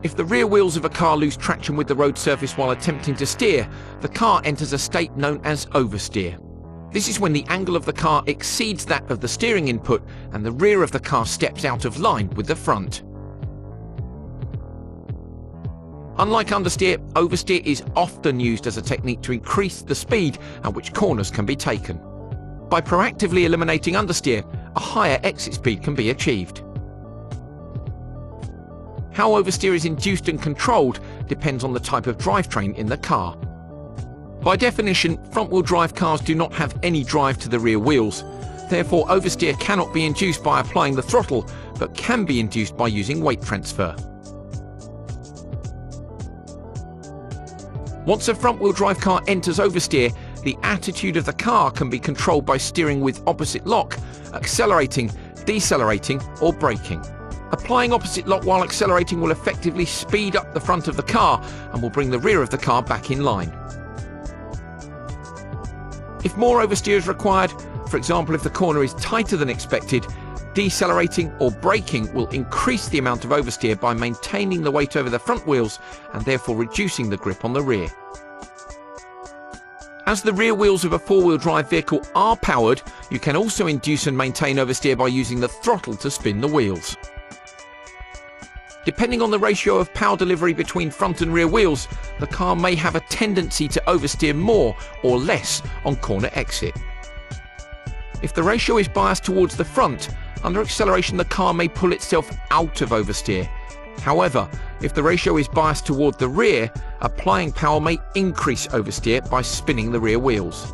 If the rear wheels of a car lose traction with the road surface while attempting to steer, the car enters a state known as oversteer. This is when the angle of the car exceeds that of the steering input and the rear of the car steps out of line with the front. Unlike understeer, oversteer is often used as a technique to increase the speed at which corners can be taken. By proactively eliminating understeer, a higher exit speed can be achieved. How oversteer is induced and controlled depends on the type of drivetrain in the car. By definition, front-wheel drive cars do not have any drive to the rear wheels. Therefore, oversteer cannot be induced by applying the throttle, but can be induced by using weight transfer. Once a front-wheel drive car enters oversteer, the attitude of the car can be controlled by steering with opposite lock, accelerating, decelerating, or braking. Applying opposite lock while accelerating will effectively speed up the front of the car and will bring the rear of the car back in line. If more oversteer is required, for example if the corner is tighter than expected, decelerating or braking will increase the amount of oversteer by maintaining the weight over the front wheels and therefore reducing the grip on the rear. As the rear wheels of a four-wheel drive vehicle are powered, you can also induce and maintain oversteer by using the throttle to spin the wheels. Depending on the ratio of power delivery between front and rear wheels, the car may have a tendency to oversteer more or less on corner exit. If the ratio is biased towards the front, under acceleration the car may pull itself out of oversteer. However, if the ratio is biased toward the rear, applying power may increase oversteer by spinning the rear wheels.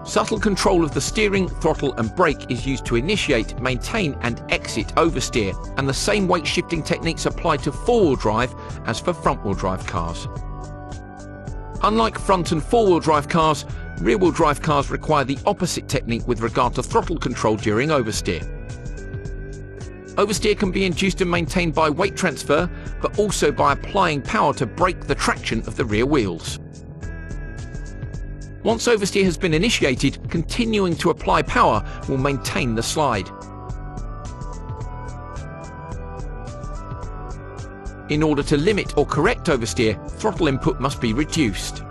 Subtle control of the steering, throttle and brake is used to initiate, maintain and exit oversteer, and the same weight shifting techniques apply to four-wheel drive as for front-wheel drive cars. Unlike front and four-wheel drive cars, rear-wheel drive cars require the opposite technique with regard to throttle control during oversteer. Oversteer can be induced and maintained by weight transfer, but also by applying power to break the traction of the rear wheels. Once oversteer has been initiated, continuing to apply power will maintain the slide. In order to limit or correct oversteer, throttle input must be reduced.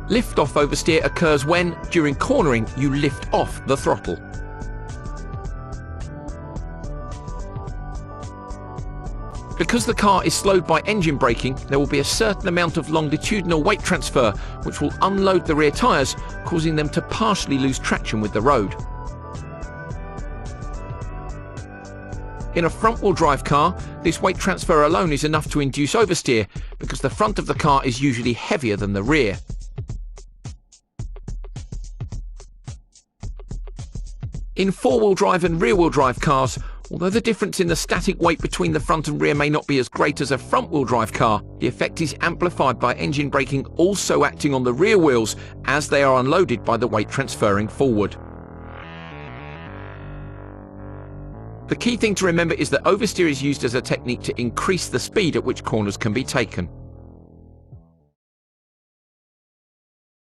Lift-off oversteer occurs when, during cornering, you lift off the throttle. Because the car is slowed by engine braking, there will be a certain amount of longitudinal weight transfer which will unload the rear tyres, causing them to partially lose traction with the road. In a front-wheel drive car, this weight transfer alone is enough to induce oversteer because the front of the car is usually heavier than the rear. In four-wheel drive and rear-wheel drive cars, although the difference in the static weight between the front and rear may not be as great as a front-wheel drive car, the effect is amplified by engine braking also acting on the rear wheels as they are unloaded by the weight transferring forward. The key thing to remember is that oversteer is used as a technique to increase the speed at which corners can be taken.